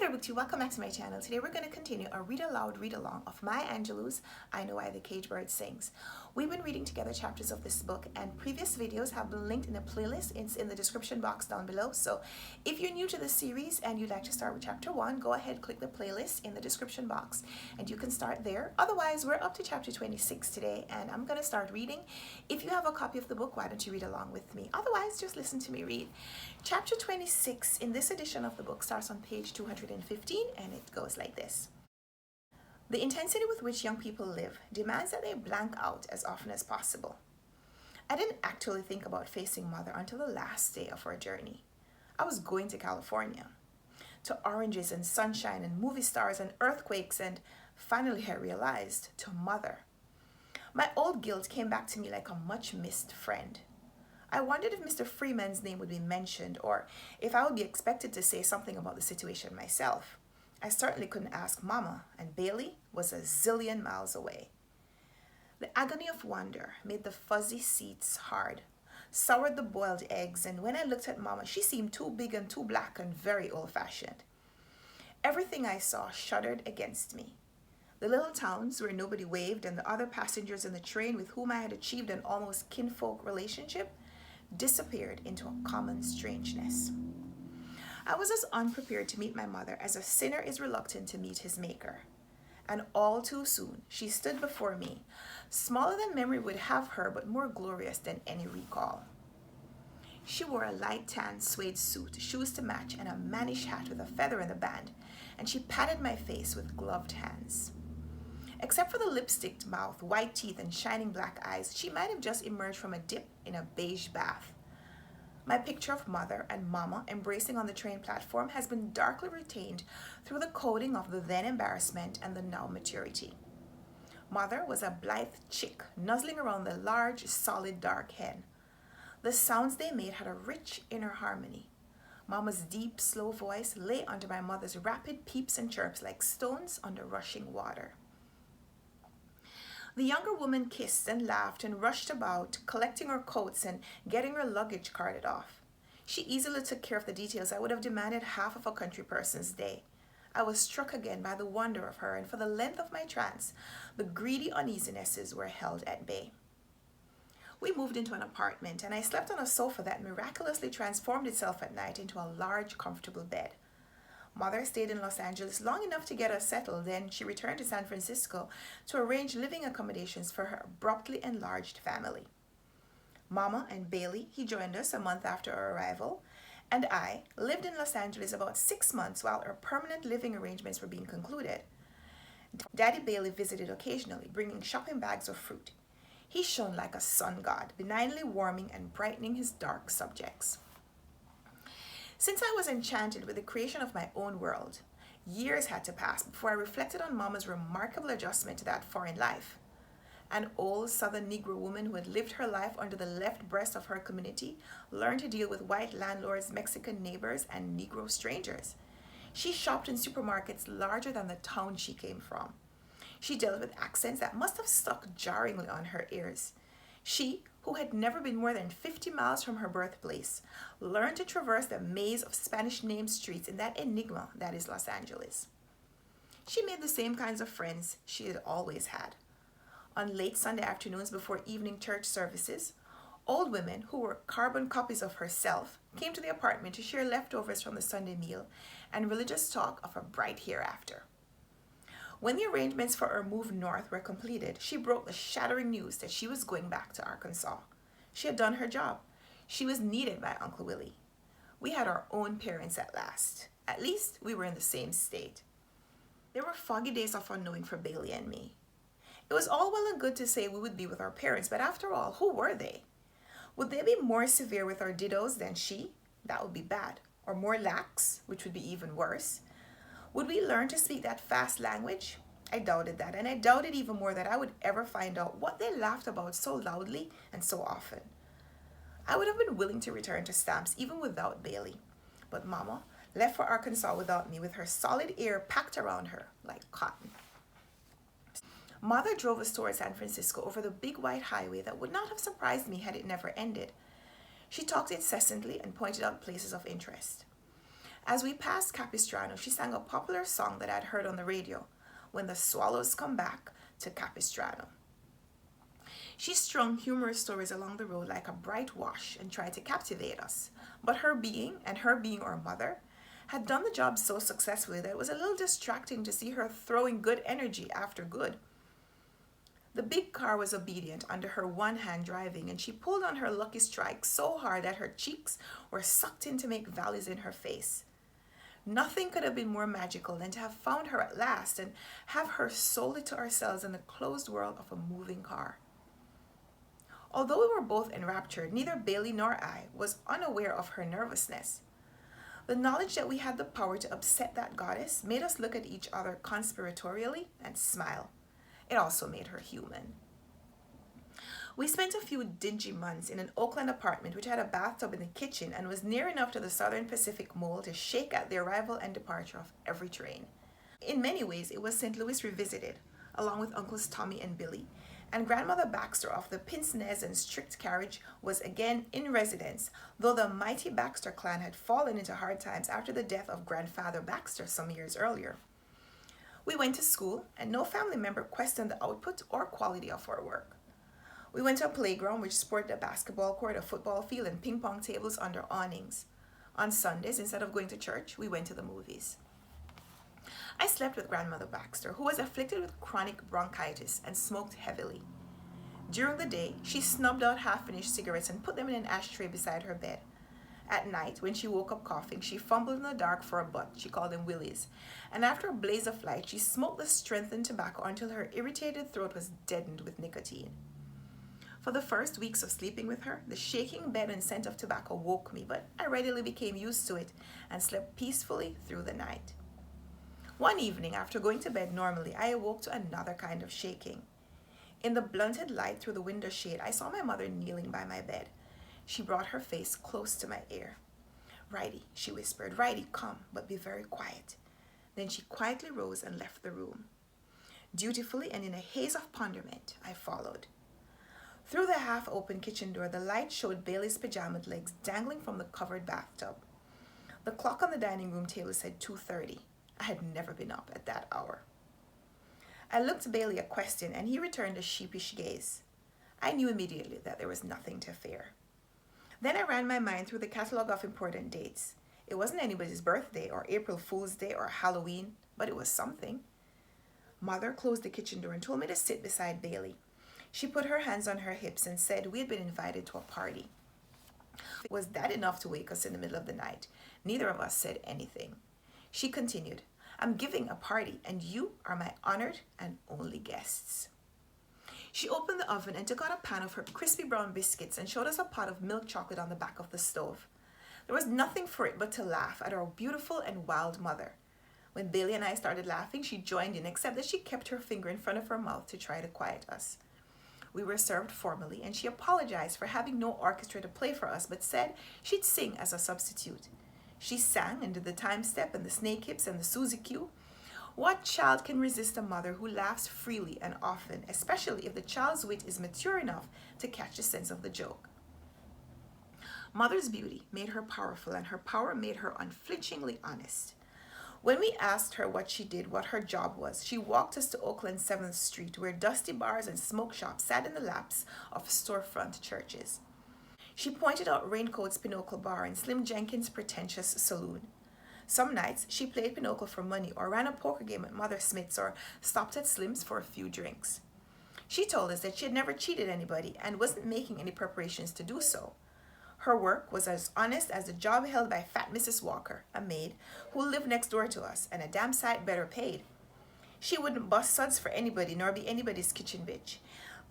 there, BookTube. Welcome back to my channel. Today we're going to continue a read aloud read along of Maya Angelou's I Know Why the Caged Bird Sings. We've been reading together chapters of this book, and previous videos have been linked in the playlist. It's in the description box down below. So if you're new to the series and you'd like to start with chapter 1, go ahead, click the playlist in the description box and you can start there. Otherwise, we're up to chapter 26 today and I'm going to start reading. If you have a copy of the book, why don't you read along with me? Otherwise, just listen to me read. Chapter 26 in this edition of the book starts on page 215 and it goes like this. The intensity with which young people live demands that they blank out as often as possible. I didn't actually think about facing Mother until the last day of our journey. I was going to California, to oranges and sunshine and movie stars and earthquakes, and finally I realized, to Mother. My old guilt came back to me like a much-missed friend. I wondered if Mr. Freeman's name would be mentioned or if I would be expected to say something about the situation myself. I certainly couldn't ask Mama, and Bailey was a zillion miles away. The agony of wonder made the fuzzy seats hard, soured the boiled eggs, and when I looked at Mama, she seemed too big and too black and very old-fashioned. Everything I saw shuddered against me. The little towns where nobody waved and the other passengers in the train with whom I had achieved an almost kinfolk relationship disappeared into a common strangeness. I was as unprepared to meet my mother as a sinner is reluctant to meet his maker. And all too soon, she stood before me, smaller than memory would have her, but more glorious than any recall. She wore a light tan suede suit, shoes to match, and a mannish hat with a feather in the band, and she patted my face with gloved hands. Except for the lipsticked mouth, white teeth, and shining black eyes, she might have just emerged from a dip in a beige bath. My picture of Mother and Mama embracing on the train platform has been darkly retained through the coding of the then embarrassment and the now maturity. Mother was a blithe chick nuzzling around the large, solid, dark hen. The sounds they made had a rich inner harmony. Mama's deep, slow voice lay under my mother's rapid peeps and chirps like stones under rushing water. The younger woman kissed and laughed and rushed about, collecting her coats and getting her luggage carted off. She easily took care of the details I would have demanded half of a country person's day. I was struck again by the wonder of her, and for the length of my trance, the greedy uneasinesses were held at bay. We moved into an apartment, and I slept on a sofa that miraculously transformed itself at night into a large, comfortable bed. Mother stayed in Los Angeles long enough to get us settled, then she returned to San Francisco to arrange living accommodations for her abruptly enlarged family. Mama and Bailey, he joined us a month after our arrival, and I lived in Los Angeles about 6 months while our permanent living arrangements were being concluded. Daddy Bailey visited occasionally, bringing shopping bags of fruit. He shone like a sun god, benignly warming and brightening his dark subjects. Since I was enchanted with the creation of my own world, years had to pass before I reflected on Mama's remarkable adjustment to that foreign life. An old Southern Negro woman who had lived her life under the left breast of her community learned to deal with white landlords, Mexican neighbors, and Negro strangers. She shopped in supermarkets larger than the town she came from. She dealt with accents that must have stuck jarringly on her ears. She, who had never been more than 50 miles from her birthplace, learned to traverse the maze of Spanish-named streets in that enigma that is Los Angeles. She made the same kinds of friends she had always had. On late Sunday afternoons before evening church services, old women who were carbon copies of herself came to the apartment to share leftovers from the Sunday meal and religious talk of a bright hereafter. When the arrangements for her move north were completed, she broke the shattering news that she was going back to Arkansas. She had done her job. She was needed by Uncle Willie. We had our own parents at last. At least we were in the same state. There were foggy days of unknowing for Bailey and me. It was all well and good to say we would be with our parents, but after all, who were they? Would they be more severe with our dittos than she? That would be bad. Or more lax, which would be even worse. Would we learn to speak that fast language? I doubted that, and I doubted even more that I would ever find out what they laughed about so loudly and so often. I would have been willing to return to Stamps even without Bailey, but Mama left for Arkansas without me with her solid ear packed around her like cotton. Mother drove us towards San Francisco over the big white highway that would not have surprised me had it never ended. She talked incessantly and pointed out places of interest. As we passed Capistrano, she sang a popular song that I'd heard on the radio, "When the Swallows Come Back to Capistrano." She strung humorous stories along the road like a bright wash and tried to captivate us. But her being our mother, had done the job so successfully that it was a little distracting to see her throwing good energy after good. The big car was obedient under her one hand driving, and she pulled on her lucky strike so hard that her cheeks were sucked in to make valleys in her face. Nothing could have been more magical than to have found her at last and have her solely to ourselves in the closed world of a moving car. Although we were both enraptured, neither Bailey nor I was unaware of her nervousness. The knowledge that we had the power to upset that goddess made us look at each other conspiratorially and smile. It also made her human. We spent a few dingy months in an Oakland apartment which had a bathtub in the kitchen and was near enough to the Southern Pacific Mole to shake at the arrival and departure of every train. In many ways, it was St. Louis revisited, along with Uncles Tommy and Billy, and Grandmother Baxter of the pince-nez and strict carriage was again in residence, though the mighty Baxter clan had fallen into hard times after the death of Grandfather Baxter some years earlier. We went to school, and no family member questioned the output or quality of our work. We went to a playground which sported a basketball court, a football field, and ping-pong tables under awnings. On Sundays, instead of going to church, we went to the movies. I slept with Grandmother Baxter, who was afflicted with chronic bronchitis and smoked heavily. During the day, she snubbed out half-finished cigarettes and put them in an ashtray beside her bed. At night, when she woke up coughing, she fumbled in the dark for a butt, she called them willies, and after a blaze of light, she smoked the strengthened tobacco until her irritated throat was deadened with nicotine. For the first weeks of sleeping with her, the shaking bed and scent of tobacco woke me, but I readily became used to it and slept peacefully through the night. One evening, after going to bed normally, I awoke to another kind of shaking. In the blunted light through the window shade, I saw my mother kneeling by my bed. She brought her face close to my ear. "Righty," she whispered, "Righty, come, but be very quiet." Then she quietly rose and left the room. Dutifully and in a haze of ponderment, I followed. Through the half-open kitchen door, the light showed Bailey's pajamaed legs dangling from the covered bathtub. The clock on the dining room table said 2:30. I had never been up at that hour. I looked Bailey a question, and he returned a sheepish gaze. I knew immediately that there was nothing to fear. Then I ran my mind through the catalogue of important dates. It wasn't anybody's birthday or April Fool's Day or Halloween, but it was something. Mother closed the kitchen door and told me to sit beside Bailey. She put her hands on her hips and said we had been invited to a party. Was that enough to wake us in the middle of the night? Neither of us said anything. She continued, "I'm giving a party, and you are my honored and only guests." She opened the oven and took out a pan of her crispy brown biscuits and showed us a pot of milk chocolate on the back of the stove. There was nothing for it but to laugh at our beautiful and wild mother. When Bailey and I started laughing, she joined in, except that she kept her finger in front of her mouth to try to quiet us. We were served formally, and she apologized for having no orchestra to play for us, but said she'd sing as a substitute. She sang and did the time step and the snake hips and the Suzy Q. What child can resist a mother who laughs freely and often, especially if the child's wit is mature enough to catch the sense of the joke? Mother's beauty made her powerful, and her power made her unflinchingly honest. When we asked her what she did, what her job was, she walked us to Oakland 7th Street, where dusty bars and smoke shops sat in the laps of storefront churches. She pointed out Raincoat's Pinochle Bar and Slim Jenkins' pretentious saloon. Some nights, she played Pinochle for money or ran a poker game at Mother Smith's or stopped at Slim's for a few drinks. She told us that she had never cheated anybody and wasn't making any preparations to do so. Her work was as honest as the job held by fat Mrs. Walker, a maid, who lived next door to us and a damn sight better paid. She wouldn't bust suds for anybody nor be anybody's kitchen bitch.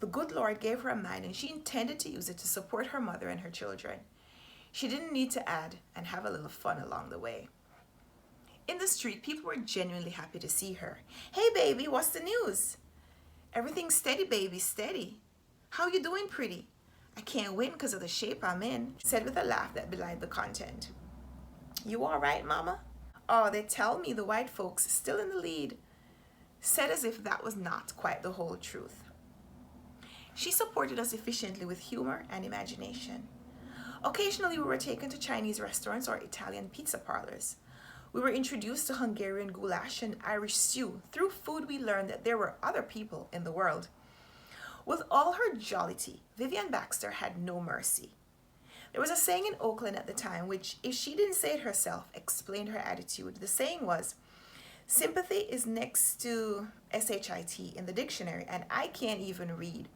The good Lord gave her a mind, and she intended to use it to support her mother and her children. She didn't need to add and have a little fun along the way. In the street, people were genuinely happy to see her. "Hey, baby, what's the news?" "Everything's steady, baby, steady." "How you doing, pretty?" "I can't win because of the shape I'm in," she said with a laugh that belied the content. "You all right, Mama?" "Oh, they tell me the white folks still in the lead," said as if that was not quite the whole truth. She supported us efficiently with humor and imagination. Occasionally we were taken to Chinese restaurants or Italian pizza parlors. We were introduced to Hungarian goulash and Irish stew. Through food, we learned that there were other people in the world. With all her jollity, Vivian Baxter had no mercy. There was a saying in Oakland at the time, which, if she didn't say it herself, explained her attitude. The saying was, sympathy is next to SHIT in the dictionary, and I can't even read.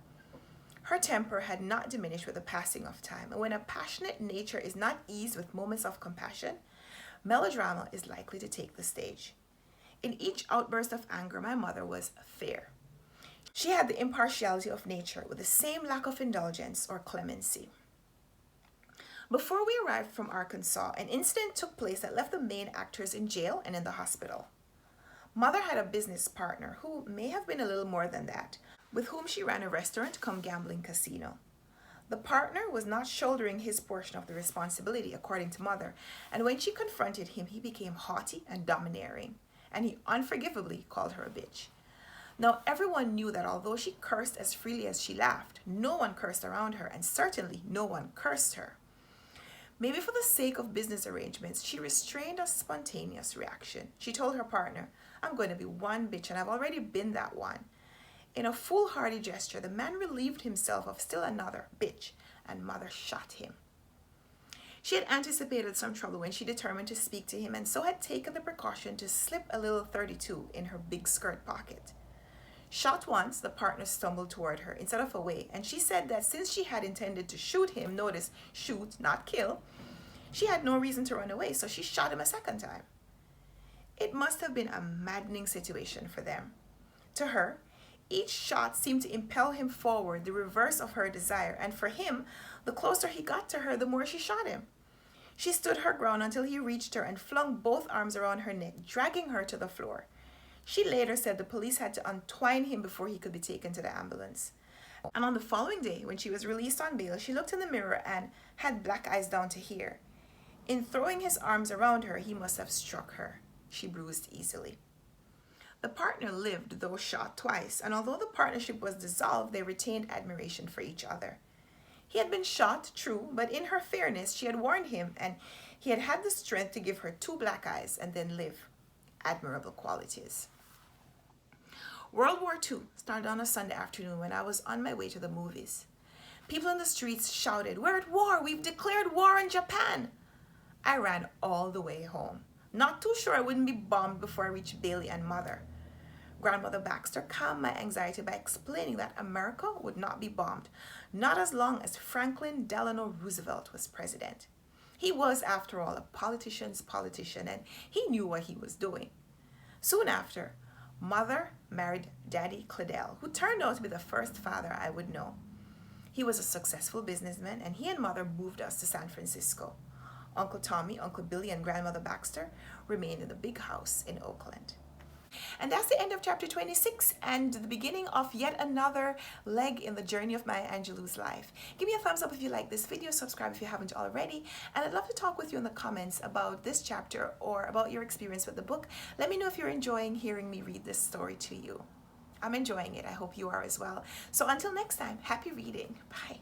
Her temper had not diminished with the passing of time, and when a passionate nature is not eased with moments of compassion, melodrama is likely to take the stage. In each outburst of anger, my mother was fair. She had the impartiality of nature with the same lack of indulgence or clemency. Before we arrived from Arkansas, an incident took place that left the main actors in jail and in the hospital. Mother had a business partner who may have been a little more than that, with whom she ran a restaurant cum gambling casino. The partner was not shouldering his portion of the responsibility, according to Mother, and when she confronted him, he became haughty and domineering, and he unforgivably called her a bitch. Now, everyone knew that although she cursed as freely as she laughed, no one cursed around her, and certainly no one cursed her. Maybe for the sake of business arrangements, she restrained a spontaneous reaction. She told her partner, I'm going to be one bitch, and I've already been that one. In a foolhardy gesture, the man relieved himself of still another bitch, and Mother shot him. She had anticipated some trouble when she determined to speak to him, and so had taken the precaution to slip a little .32 in her big skirt pocket. Shot once, the partner stumbled toward her instead of away, and she said that since she had intended to shoot him, notice, shoot, not kill, she had no reason to run away, so she shot him a second time. It must have been a maddening situation for them. To her, each shot seemed to impel him forward, the reverse of her desire, and for him, the closer he got to her, the more she shot him. She stood her ground until he reached her and flung both arms around her neck, dragging her to the floor. She later said the police had to untwine him before he could be taken to the ambulance. And on the following day, when she was released on bail, she looked in the mirror and had black eyes down to here. In throwing his arms around her, he must have struck her. She bruised easily. The partner lived, though shot twice, and although the partnership was dissolved, they retained admiration for each other. He had been shot, true, but in her fairness, she had warned him, and he had had the strength to give her 2 black eyes and then live. Admirable qualities. World War II started on a Sunday afternoon when I was on my way to the movies. People in the streets shouted, "We're at war! We've declared war on Japan!" I ran all the way home, not too sure I wouldn't be bombed before I reached Bailey and Mother. Grandmother Baxter calmed my anxiety by explaining that America would not be bombed, not as long as Franklin Delano Roosevelt was president. He was, after all, a politician's politician, and he knew what he was doing. Soon after, Mother married Daddy Claudel, who turned out to be the first father I would know. He was a successful businessman, and he and Mother moved us to San Francisco. Uncle Tommy, Uncle Billy, and Grandmother Baxter remained in the big house in Oakland. And that's the end of chapter 26 and the beginning of yet another leg in the journey of Maya Angelou's life. Give me a thumbs up if you like this video, subscribe if you haven't already, and I'd love to talk with you in the comments about this chapter or about your experience with the book. Let me know if you're enjoying hearing me read this story to you. I'm enjoying it. I hope you are as well. So until next time, happy reading. Bye.